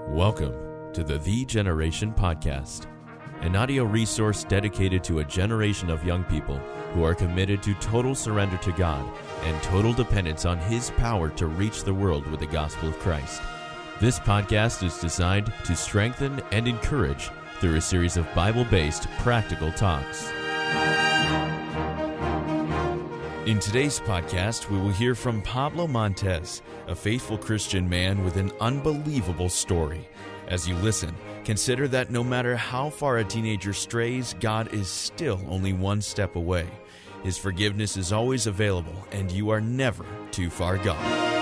Welcome to the Generation Podcast, an audio resource dedicated to a generation of young people who are committed to total surrender to God and total dependence on His power to reach the world with the gospel of Christ. This podcast is designed to strengthen and encourage through a series of Bible-based practical talks. In today's podcast, we will hear from Pablo Montez, a faithful Christian man with an unbelievable story. As you listen, consider that no matter how far a teenager strays, God is still only one step away. His forgiveness is always available, and you are never too far gone.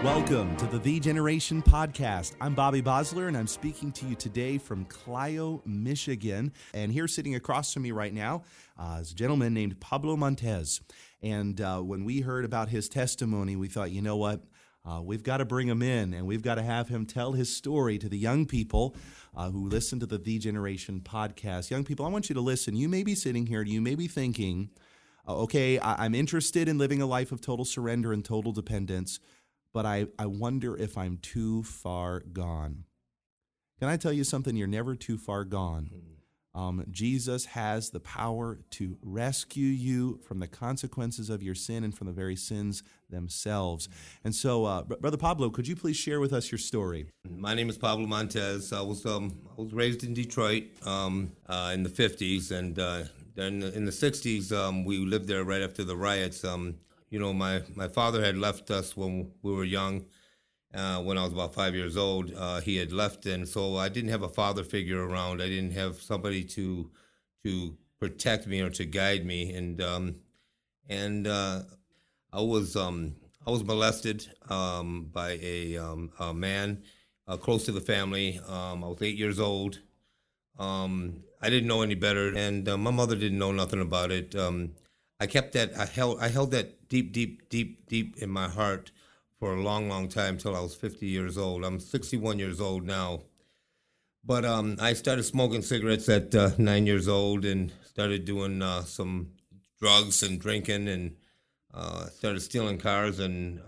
Welcome to the Generation Podcast. I'm Bobby Bosler, and I'm speaking to you today from Clio, Michigan. And here sitting across from me right now is a gentleman named Pablo Montez. And when we heard about his testimony, we thought, you know what? We've got to bring him in, and we've got to have him tell his story to the young people who listen to the Generation Podcast. Young people, I want you to listen. You may be sitting here, and you may be thinking, okay, I'm interested in living a life of total surrender and total dependence, but I wonder if I'm too far gone. Can I tell you something? You're never too far gone. Jesus has the power to rescue you from the consequences of your sin and from the very sins themselves. And so, Brother Pablo, could you please share with us your story? My name is Pablo Montez. I was raised in Detroit in the 50s, and then in the 60s, we lived there right after the riots. My father had left us when we were young. When I was about 5 years old, he had left, and so I didn't have a father figure around. I didn't have somebody to protect me or to guide me, and I was molested by a man close to the family. I was 8 years old. I didn't know any better, and my mother didn't know nothing about it. I kept that. I held that deep in my heart for a long, long time till I was 50 years old. I'm 61 years old now. But I started smoking cigarettes at 9 years old and started doing some drugs and drinking and started stealing cars and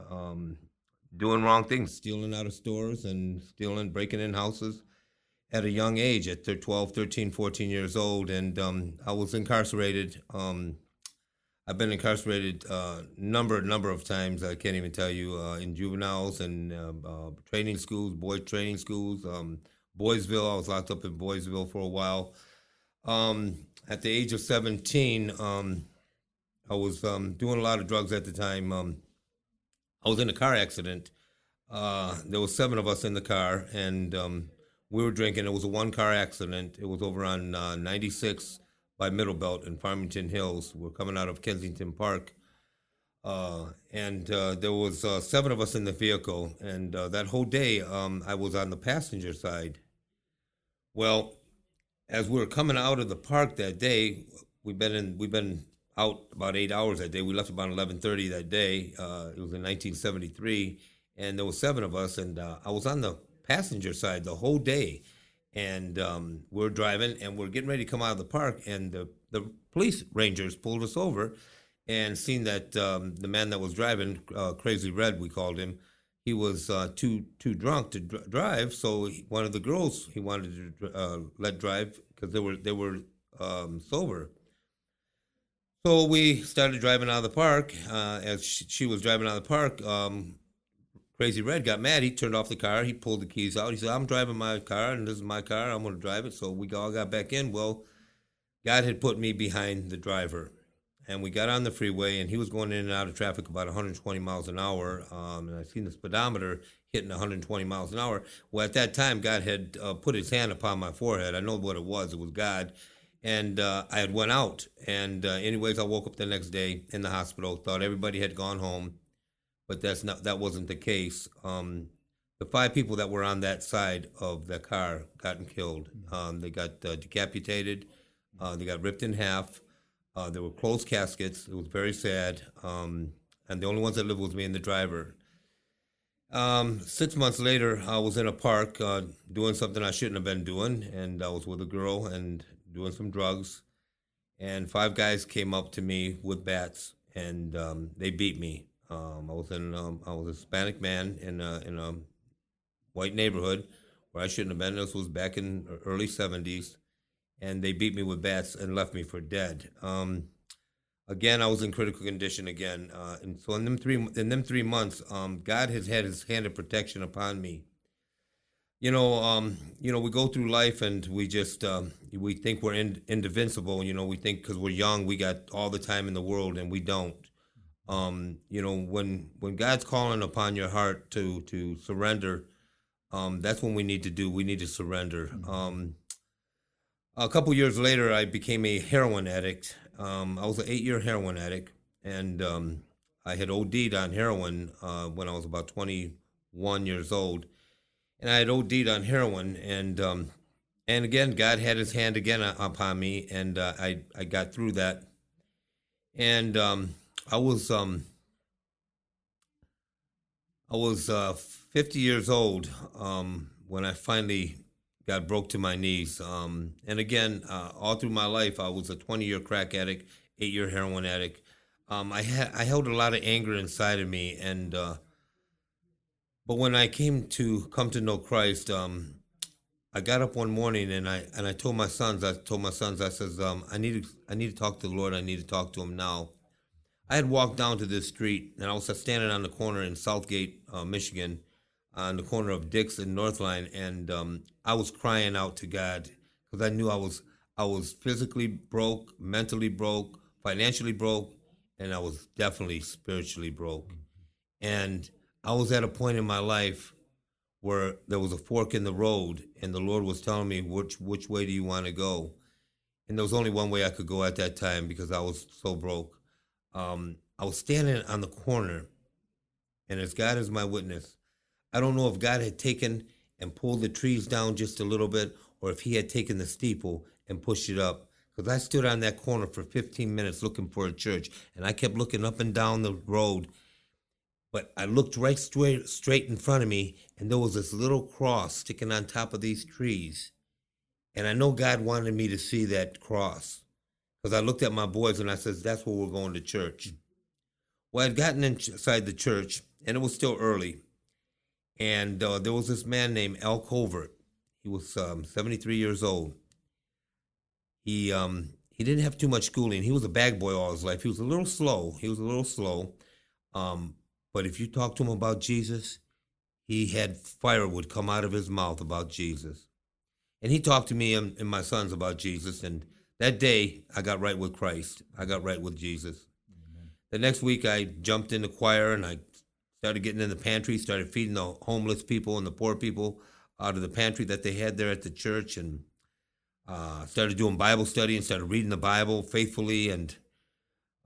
doing wrong things, stealing out of stores and breaking in houses at a young age, at 12, 13, 14 years old. And I was incarcerated. I've been incarcerated number of times. I can't even tell you, in juveniles and training schools, boys training schools. Boysville, I was locked up in Boysville for a while. At the age of 17, I was doing a lot of drugs at the time. I was in a car accident. There were 7 of us in the car, and we were drinking. It was a one-car accident. It was over on 96 by Middle Belt in Farmington Hills. We're coming out of Kensington Park. And there was 7 of us in the vehicle. And that whole day, I was on the passenger side. Well, as we were coming out of the park that day, we've been out about 8 hours that day. We left about 11:30 that day. It was in 1973. And there were 7 of us. And I was on the passenger side the whole day. And we're driving, and we're getting ready to come out of the park, and the police rangers pulled us over and seen that the man that was driving, Crazy Red, we called him, he was too drunk to drive. So one of the girls he wanted to let drive because they were sober. So we started driving out of the park. As she was driving out of the park, Crazy Red got mad. He turned off the car. He pulled the keys out. He said, I'm driving my car, and this is my car. I'm going to drive it. So we all got back in. Well, God had put me behind the driver. And we got on the freeway, and he was going in and out of traffic about 120 miles an hour. And I seen the speedometer hitting 120 miles an hour. Well, at that time, God had put his hand upon my forehead. I know what it was. It was God. And I had went out. And anyways, I woke up the next day in the hospital, thought everybody had gone home. But that wasn't the case. The 5 people that were on that side of the car got killed. They got decapitated. They got ripped in half. There were closed caskets. It was very sad. And the only ones that lived was me and the driver. 6 months later, I was in a park doing something I shouldn't have been doing, and I was with a girl and doing some drugs. And 5 guys came up to me with bats, and they beat me. I was a Hispanic man in a white neighborhood where I shouldn't have been. This was back in the early '70s, and they beat me with bats and left me for dead. Again, I was in critical condition again, and so in them 3 months, God has had His hand of protection upon me. We go through life and we think we're indefensible. We think because we're young, we got all the time in the world, and we don't. When God's calling upon your heart to surrender, that's when we need to surrender. A couple years later, I became a heroin addict. I was an 8-year heroin addict, and I had OD'd on heroin when I was about 21 years old, and I had OD'd on heroin, and again, God had His hand again upon me, and I got through that, and I was um, I was 50 years old when I finally got broke to my knees. And again, all through my life, I was a 20-year crack addict, 8-year heroin addict. I held a lot of anger inside of me, and but when I come to know Christ, I got up one morning and I told my sons, I says, I need to talk to the Lord. I need to talk to Him now. I had walked down to this street, and I was standing on the corner in Southgate, Michigan, on the corner of Dix and Northline, and I was crying out to God because I knew I was physically broke, mentally broke, financially broke, and I was definitely spiritually broke. And I was at a point in my life where there was a fork in the road, and the Lord was telling me which way do you want to go. And there was only one way I could go at that time because I was so broke. I was standing on the corner, and as God is my witness, I don't know if God had taken and pulled the trees down just a little bit, or if He had taken the steeple and pushed it up. Because I stood on that corner for 15 minutes looking for a church, and I kept looking up and down the road, but I looked right straight in front of me, and there was this little cross sticking on top of these trees. And I know God wanted me to see that cross. Because I looked at my boys and I said, that's where we're going to church. Well, I'd gotten inside the church, and it was still early. And there was this man named Al Covert. He was 73 years old. He didn't have too much schooling. He was a bag boy all his life. He was a little slow. But if you talk to him about Jesus, he had fire would come out of his mouth about Jesus. And he talked to me and my sons about Jesus. And that day, I got right with Christ. I got right with Jesus. Amen. The next week, I jumped in the choir and I started getting in the pantry, started feeding the homeless people and the poor people out of the pantry that they had there at the church, and started doing Bible study and started reading the Bible faithfully. And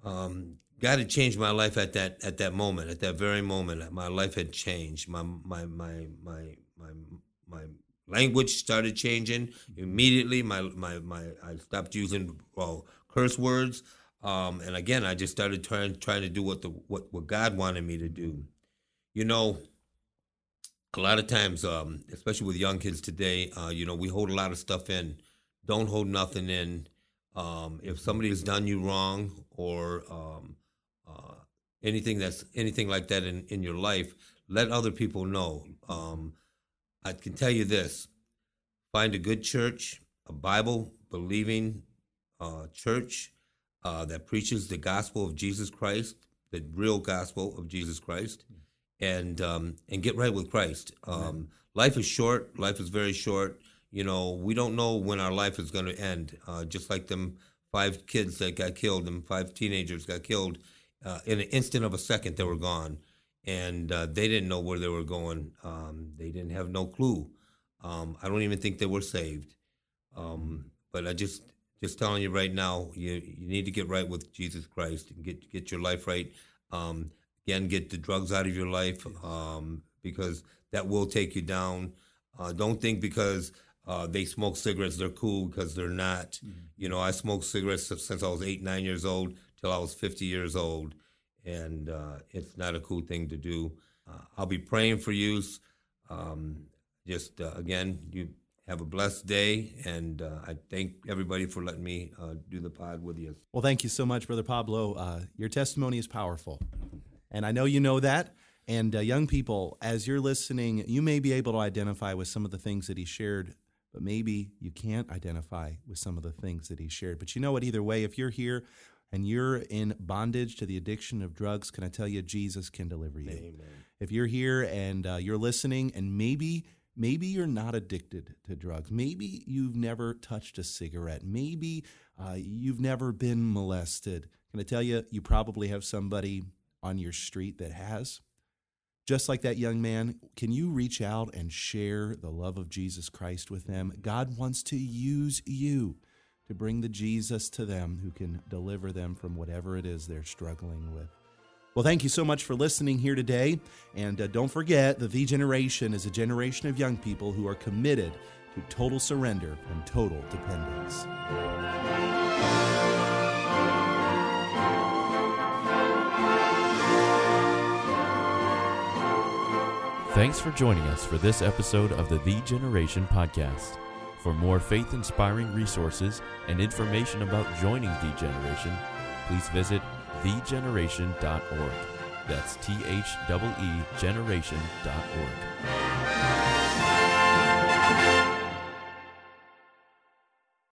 God had changed my life at that moment, at that very moment. My life had changed. My language started changing immediately. I stopped using curse words, and again, I just started trying to do what God wanted me to do. A lot of times, especially with young kids today, we hold a lot of stuff in. Don't hold nothing in. If somebody has done you wrong, or anything like that in your life, let other people know. I can tell you this: find a good church, a Bible-believing church that preaches the gospel of Jesus Christ, the real gospel of Jesus Christ, and get right with Christ. Life is short. Life is very short. We don't know when our life is going to end. Just like them 5 kids that got killed, them 5 teenagers got killed in an instant of a second. They were gone, and they didn't know where they were going. They didn't have no clue. I don't even think they were saved. But I just telling you right now, you need to get right with Jesus Christ and get your life right. Again, get the drugs out of your life, because that will take you down. Don't think because they smoke cigarettes they're cool, because they're not. Mm-hmm. I smoked cigarettes since I was 8, 9 years old till I was 50 years old, and it's not a cool thing to do. I'll be praying for you. Again, you have a blessed day, and I thank everybody for letting me do the pod with you. Well, thank you so much, Brother Pablo. Your testimony is powerful. And I know you know that. And young people, as you're listening, you may be able to identify with some of the things that he shared, but maybe you can't identify with some of the things that he shared. But you know what? Either way, if you're here and you're in bondage to the addiction of drugs, can I tell you, Jesus can deliver you. Amen. If you're here and you're listening and maybe you're not addicted to drugs. Maybe you've never touched a cigarette. Maybe you've never been molested. Can I tell you, you probably have somebody on your street that has. Just like that young man, can you reach out and share the love of Jesus Christ with them? God wants to use you to bring the Jesus to them who can deliver them from whatever it is they're struggling with. Well, thank you so much for listening here today. And don't forget, the generation is a generation of young people who are committed to total surrender and total dependence. Thanks for joining us for this episode of the Generation podcast. For more faith-inspiring resources and information about joining The Generation, please visit thegeneration.org. That's THEE generation.org.